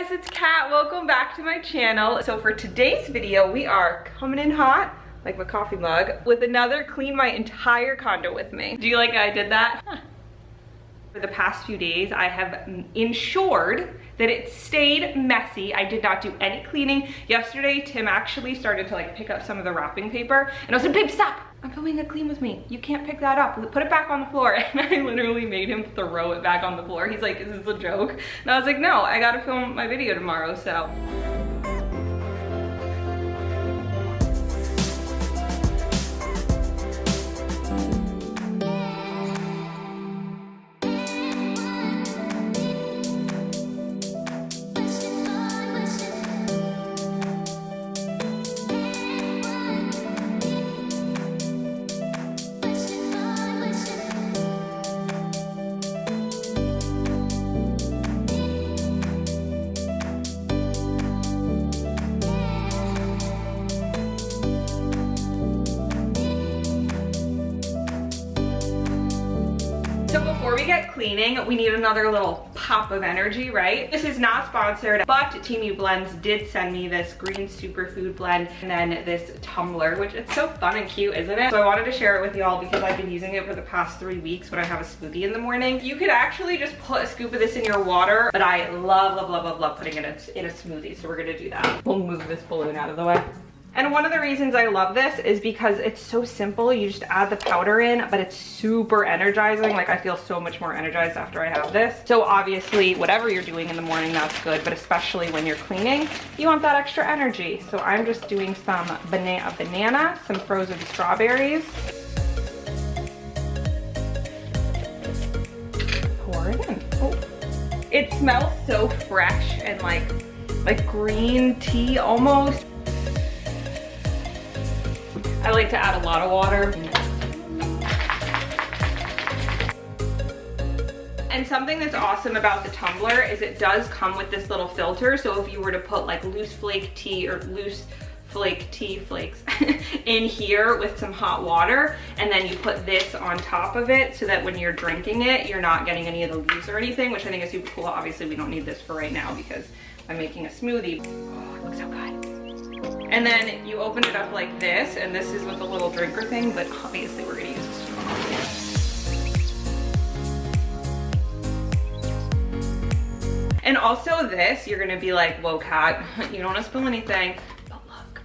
guys, it's Kat. Welcome back to my channel. So for today's video, we are coming in hot, like my coffee mug, with another clean my entire condo with me. Do you like how I did that? For the past few days, I have ensured that it stayed messy. I did not do any cleaning. Yesterday, Tim actually started to like pick up some of the wrapping paper and I was like, babe, stop. I'm filming a clean with me. You can't pick that up. Put it back on the floor. And I literally made him throw it back on the floor. He's like, is this a joke? And I was like, no, I gotta film my video tomorrow, so. So before we get cleaning, we need another little pop of energy, right? This is not sponsored, but TEAMI Blends did send me this green superfood blend and then this tumbler, which it's so fun and cute, isn't it? So I wanted to share it with y'all because I've been using it for the past 3 weeks when I have a smoothie in the morning. You could actually just put a scoop of this in your water, but I love putting it in a smoothie. So we're gonna do that. We'll move this balloon out of the way. And one of the reasons I love this is because it's so simple. You just add the powder in, but it's super energizing. Like, I feel so much more energized after I have this. So obviously, whatever you're doing in the morning, that's good, but especially when you're cleaning, you want that extra energy. So I'm just doing some banana, some frozen strawberries. Pour it in. Oh. It smells so fresh and like green tea almost. I like to add a lot of water. And something that's awesome about the tumbler is it does come with this little filter. So if you were to put like loose flake tea or loose flake tea flakes in here with some hot water, and then you put this on top of it so that when you're drinking it, you're not getting any of the leaves or anything, which I think is super cool. Obviously, we don't need this for right now because I'm making a smoothie. Oh, it looks so good. And then you open it up like this, and this is with a little drinker thing, but obviously we're gonna use a straw. And also this, you're gonna be like, whoa, Kat, you don't wanna spill anything. But look,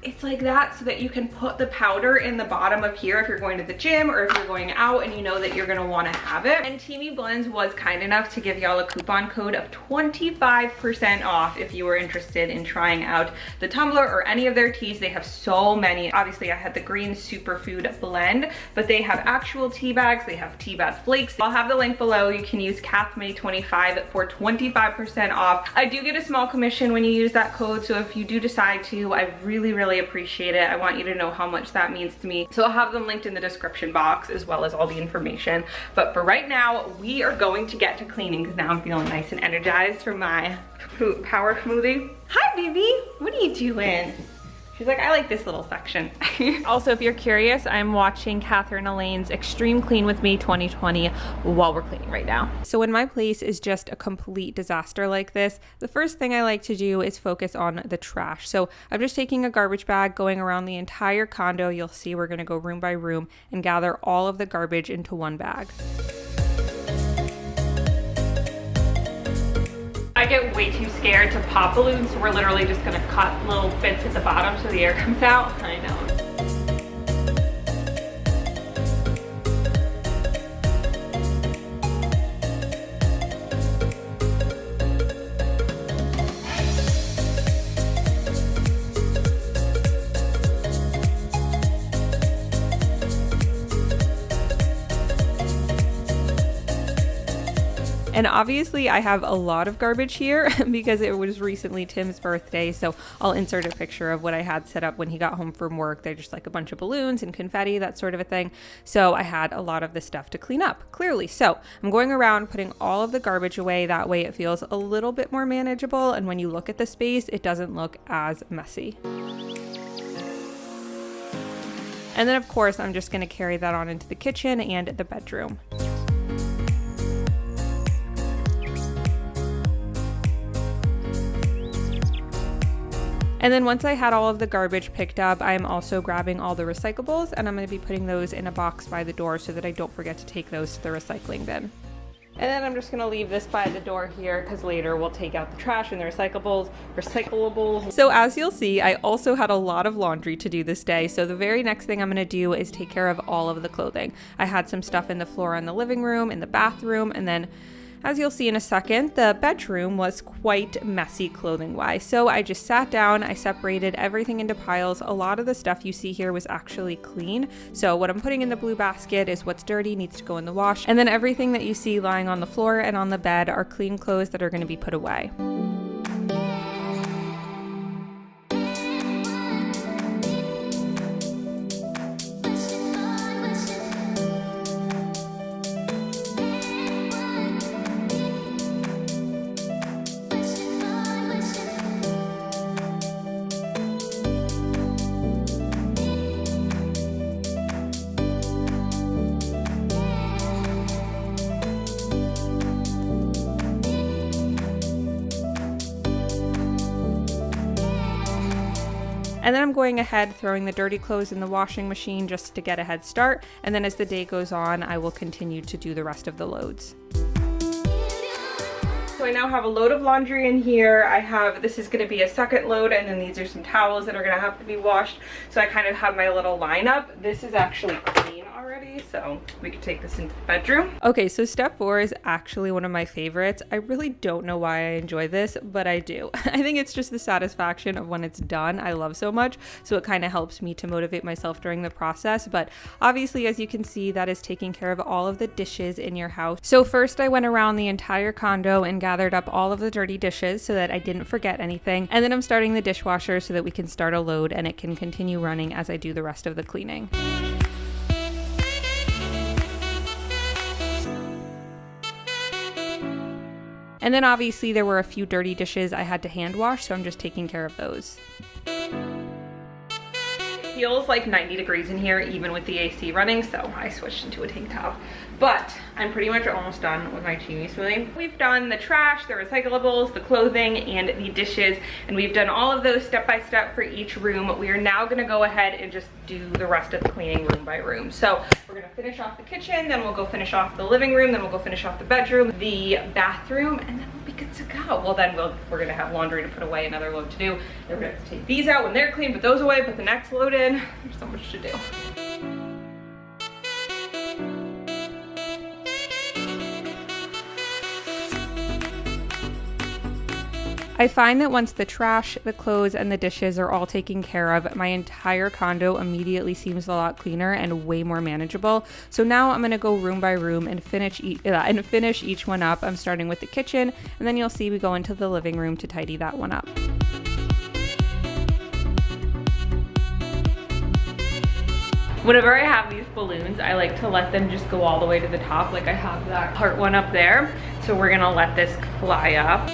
it's like that so that you can put the powder in the bottom of here if you're going to the gym or if you're going out and you know that you're gonna wanna have it. And TEAMI Blends was kind enough to give y'all a coupon code of 25% off if you were interested in trying out the tumbler or any of their teas. They have so many. Obviously, I had the green superfood blend, but they have actual tea bags. They have tea bag flakes. I'll have the link below. You can use KathMay25 for 25% off. I do get a small commission when you use that code, so if you do decide to, I really appreciate it. I want you to know how much that means to me. So I'll have them linked in the description box as well as all the information. But for right now, we are going to get to cleaning because now I'm feeling nice and energized from my power smoothie. Hi, baby. What are you doing? She's like, I like this little section. Also, if you're curious, I'm watching Catherine Elaine's Extreme Clean With Me 2020 while we're cleaning right now. So when my place is just a complete disaster like this, the first thing I like to do is focus on the trash. So I'm just taking a garbage bag, going around the entire condo. You'll see we're gonna go room by room and gather all of the garbage into one bag. I get way too scared to pop balloons, so we're literally just gonna cut little bits at the bottom so the air comes out. I know. And obviously I have a lot of garbage here because it was recently Tim's birthday. So I'll insert a picture of what I had set up when he got home from work. They're just like a bunch of balloons and confetti, that sort of a thing. So I had a lot of the stuff to clean up, clearly. So I'm going around putting all of the garbage away. That way it feels a little bit more manageable. And when you look at the space, it doesn't look as messy. And then of course, I'm just gonna carry that on into the kitchen and the bedroom. And then once I had all of the garbage picked up, I'm also grabbing all the recyclables, and I'm going to be putting those in a box by the door so that I don't forget to take those to the recycling bin. And then I'm just gonna leave this by the door here because later we'll take out the trash and the recyclables. So as you'll see, I also had a lot of laundry to do this day. So the very next thing I'm gonna do is take care of all of the clothing. I had some stuff in the floor in the living room, in the bathroom, and then as you'll see in a second, the bedroom was quite messy clothing-wise. So I just sat down, I separated everything into piles. A lot of the stuff you see here was actually clean. So what I'm putting in the blue basket is what's dirty, needs to go in the wash. And then everything that you see lying on the floor and on the bed are clean clothes that are going to be put away. And then I'm going ahead throwing the dirty clothes in the washing machine just to get a head start. And then as the day goes on, I will continue to do the rest of the loads. So I now have a load of laundry in here. This is gonna be a second load, and then these are some towels that are gonna have to be washed. So I kind of have my little lineup. This is actually clean already, so we can take this into the bedroom. Okay, so step 4 is actually one of my favorites. I really don't know why I enjoy this, but I do. I think it's just the satisfaction of when it's done. I love so much, so it kind of helps me to motivate myself during the process. But obviously, as you can see, that is taking care of all of the dishes in your house. So first I went around the entire condo and gathered up all of the dirty dishes so that I didn't forget anything. And then I'm starting the dishwasher so that we can start a load and it can continue running as I do the rest of the cleaning. And then obviously there were a few dirty dishes I had to hand wash, so I'm just taking care of those. It feels like 90 degrees in here even with the AC running, so I switched into a tank top. But I'm pretty much almost done with my TEAMI smoothie. We've done the trash, the recyclables, the clothing, and the dishes, and we've done all of those step by step for each room. We are now gonna go ahead and just do the rest of the cleaning room by room. So we're gonna finish off the kitchen, then we'll go finish off the living room, then we'll go finish off the bedroom, the bathroom, and then we'll be good to go. Well, then we're gonna have laundry to put away, another load to do. Then we're gonna have to take these out when they're clean, put those away, put the next load in. There's so much to do. I find that once the trash, the clothes, and the dishes are all taken care of, my entire condo immediately seems a lot cleaner and way more manageable. So now I'm gonna go room by room and finish each one up. I'm starting with the kitchen, and then you'll see we go into the living room to tidy that one up. Whenever I have these balloons, I like to let them just go all the way to the top. Like I have that heart one up there. So we're gonna let this fly up.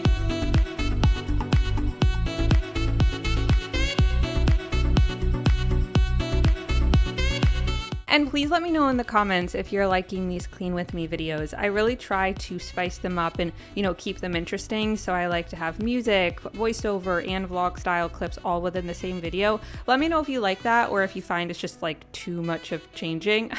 And please let me know in the comments if you're liking these clean with me videos. I really try to spice them up and, keep them interesting. So I like to have music, voiceover, and vlog style clips all within the same video. Let me know if you like that or if you find it's just like too much of changing.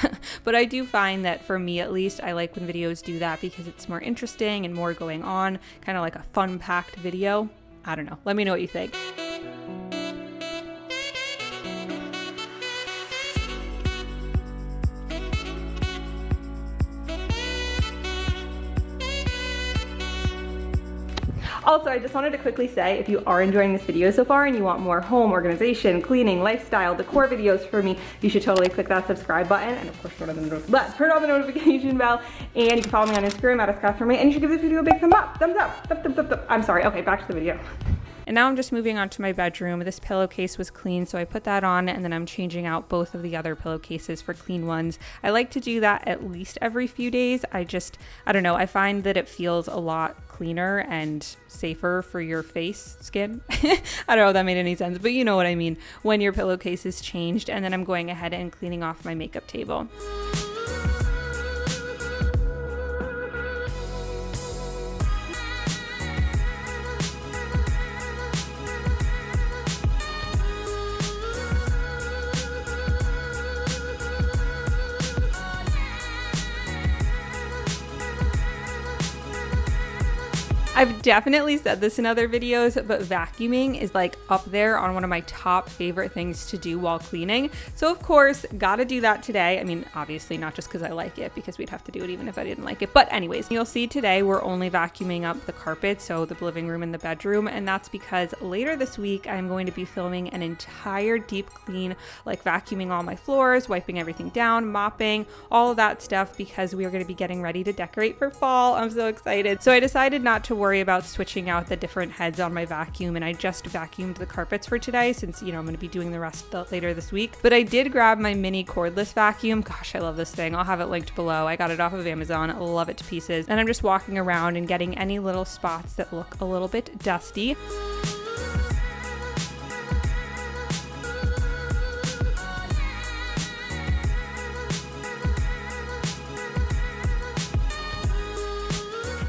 But I do find that for me at least, I like when videos do that because it's more interesting and more going on, kind of like a fun packed video. I don't know. Let me know what you think. Also, I just wanted to quickly say, if you are enjoying this video so far and you want more home organization, cleaning, lifestyle, decor videos from me, you should totally click that subscribe button and of course turn on the notification bell. And you can follow me on Instagram @ScottForMe, and you should give this video a big thumbs up. I'm sorry. Okay, back to the video. And now I'm just moving on to my bedroom. This pillowcase was clean, so I put that on, and then I'm changing out both of the other pillowcases for clean ones. I like to do that at least every few days. I don't know, I find that it feels a lot cleaner and safer for your face, skin. I don't know if that made any sense, but you know what I mean, when your pillowcase is changed. And then I'm going ahead and cleaning off my makeup table. I've definitely said this in other videos, but vacuuming is like up there on one of my top favorite things to do while cleaning. So of course, gotta do that today. I mean, obviously not just because I like it, because we'd have to do it even if I didn't like it. But anyways, you'll see today we're only vacuuming up the carpet, so the living room and the bedroom. And that's because later this week, I'm going to be filming an entire deep clean, like vacuuming all my floors, wiping everything down, mopping, all of that stuff, because we are going to be getting ready to decorate for fall. I'm so excited. So I decided not to worry about switching out the different heads on my vacuum, and I just vacuumed the carpets for today since, you know, I'm going to be doing the rest later this week. But I did grab my mini cordless vacuum. Gosh, I love this thing. I'll have it linked below. I got it off of Amazon. I love it to pieces. And I'm just walking around and getting any little spots that look a little bit dusty.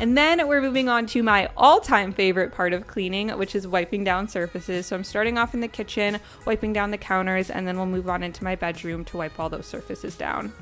And then we're moving on to my all-time favorite part of cleaning, which is wiping down surfaces. So I'm starting off in the kitchen, wiping down the counters, and then we'll move on into my bedroom to wipe all those surfaces down.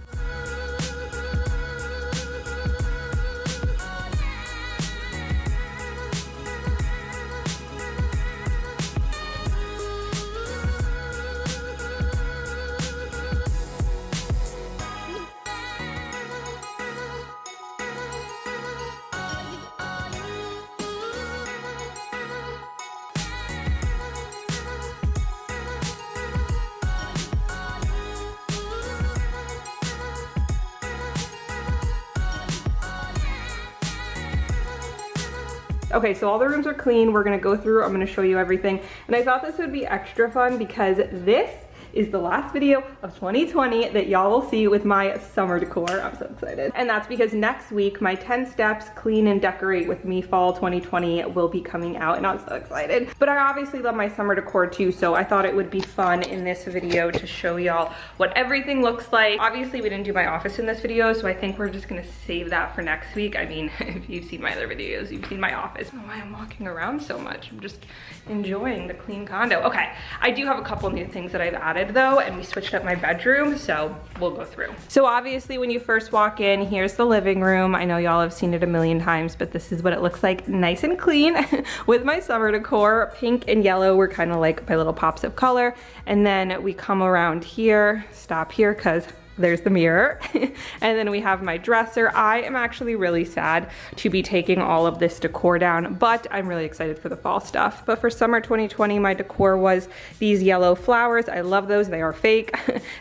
Okay, so all the rooms are clean. We're gonna go through, I'm gonna show you everything. And I thought this would be extra fun because this is the last video of 2020 that y'all will see with my summer decor. I'm so excited. And that's because next week, my 10 steps clean and decorate with me fall 2020 will be coming out, and I'm so excited. But I obviously love my summer decor too, so I thought it would be fun in this video to show y'all what everything looks like. Obviously, we didn't do my office in this video, so I think we're just gonna save that for next week. I mean, if you've seen my other videos, you've seen my office. I don't know why I'm walking around so much. I'm just enjoying the clean condo. Okay, I do have a couple new things that I've added though, and we switched up my bedroom, so we'll go through. So obviously when you first walk in, here's the living room. I know y'all have seen it a million times, but this is what it looks like, nice and clean with my summer decor. Pink and yellow were kind of like my little pops of color. And then we come around here, stop here, cause there's the mirror. And then we have my dresser. I am actually really sad to be taking all of this decor down, but I'm really excited for the fall stuff. But for summer 2020, my decor was these yellow flowers. I love those, they are fake.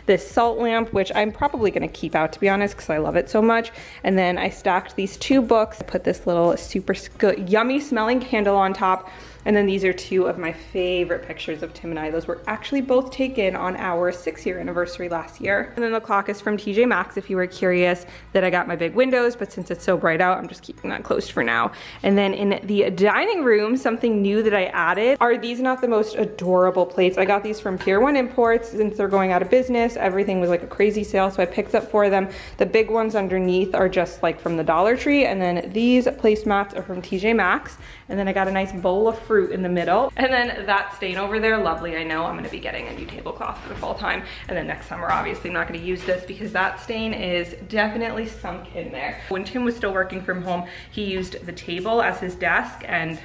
This salt lamp, which I'm probably gonna keep out to be honest, because I love it so much. And then I stacked these 2 books, I put this little super good, yummy smelling candle on top. And then these are 2 of my favorite pictures of Tim and I. Those were actually both taken on our 6-year anniversary last year. And then the clock is from TJ Maxx, if you were curious that I got my big windows, but since it's so bright out, I'm just keeping that closed for now. And then in the dining room, something new that I added are these not the most adorable plates. I got these from Pier 1 Imports since they're going out of business. Everything was like a crazy sale, so I picked up 4 of them. The big ones underneath are just like from the Dollar Tree. And then these placemats are from TJ Maxx. And then I got a nice bowl of fruit in the middle. And then that stain over there, lovely, I know. I'm gonna be getting a new tablecloth for the fall time. And then next summer, obviously, I'm not gonna use this because that stain is definitely sunk in there. When Tim was still working from home, he used the table as his desk and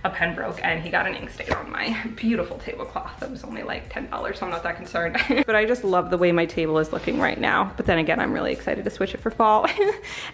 a pen broke and he got an ink stain on my beautiful tablecloth. That was only like $10, so I'm not that concerned. But I just love the way my table is looking right now. But then again, I'm really excited to switch it for fall.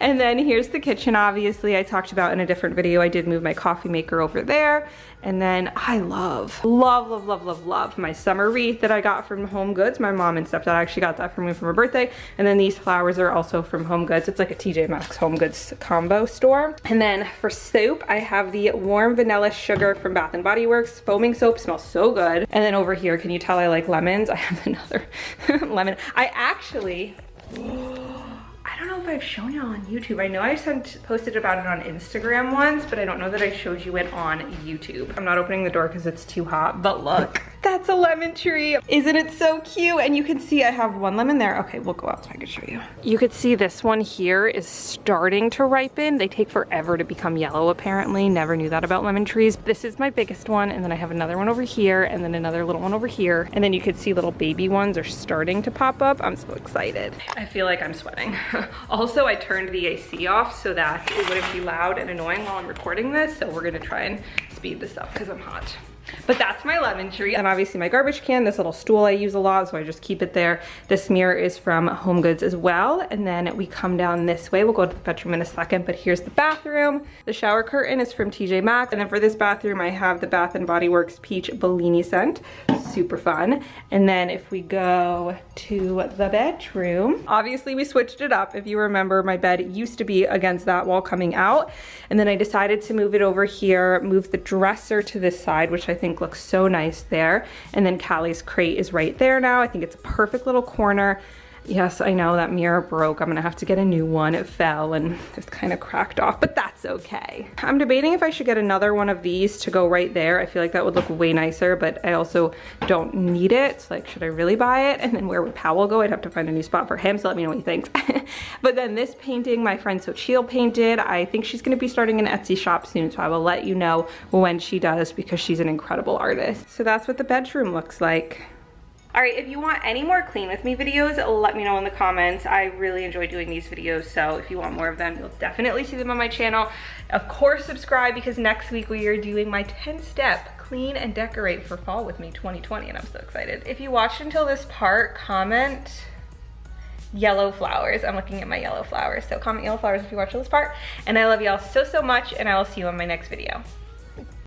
And then here's the kitchen, obviously. I talked about in a different video, I did move my coffee maker over there. And then I love my summer wreath that I got from Home Goods. My mom and stepdad actually got that for me for my birthday. And then these flowers are also from Home Goods. It's like a TJ Maxx Home Goods combo store. And then for soap, I have the warm vanilla sugar from Bath & Body Works. Foaming soap, smells so good. And then over here, can you tell I like lemons? I have another lemon. I actually, I don't know if I've shown you on YouTube. I know I posted about it on Instagram once, but I don't know that I showed you it on YouTube. I'm not opening the door because it's too hot, but look. That's a lemon tree. Isn't it so cute? And you can see I have one lemon there. Okay, we'll go out so I can show you. You could see this one here is starting to ripen. They take forever to become yellow apparently. Never knew that about lemon trees. This is my biggest one, and then I have another one over here, and then another little one over here. And then you could see little baby ones are starting to pop up. I'm so excited. I feel like I'm sweating. Also, I turned the AC off so that it wouldn't be loud and annoying while I'm recording this. So we're gonna try and speed this up because I'm hot. But that's my lemon tree. And obviously my garbage can, this little stool I use a lot, so I just keep it there. This mirror is from Home Goods as well. And then we come down this way. We'll go to the bedroom in a second, but here's the bathroom. The shower curtain is from TJ Maxx. And then for this bathroom, I have the Bath & Body Works Peach Bellini scent. Super fun. And then if we go to the bedroom, obviously we switched it up. If you remember, my bed used to be against that wall coming out. And then I decided to move it over here, move the dresser to this side, which I think looks so nice there. And then Callie's crate is right there now. I think it's a perfect little corner. Yes, I know that mirror broke. I'm gonna have to get a new one. It fell and it's kind of cracked off, but that's okay. I'm debating if I should get another one of these to go right there. I feel like that would look way nicer, but I also don't need it. It's like, should I really buy it? And then where would Powell go? I'd have to find a new spot for him, so let me know what you think. But then this painting, my friend Sochil painted. I think she's gonna be starting an Etsy shop soon, so I will let you know when she does because she's an incredible artist. So that's what the bedroom looks like. All right, if you want any more clean with me videos, let me know in the comments. I really enjoy doing these videos, so if you want more of them, you'll definitely see them on my channel. Of course, subscribe because next week we are doing my 10-step clean and decorate for fall with me 2020, and I'm so excited. If you watched until this part, comment yellow flowers. I'm looking at my yellow flowers, so comment yellow flowers if you watched till this part. And I love y'all so, so much, and I will see you on my next video.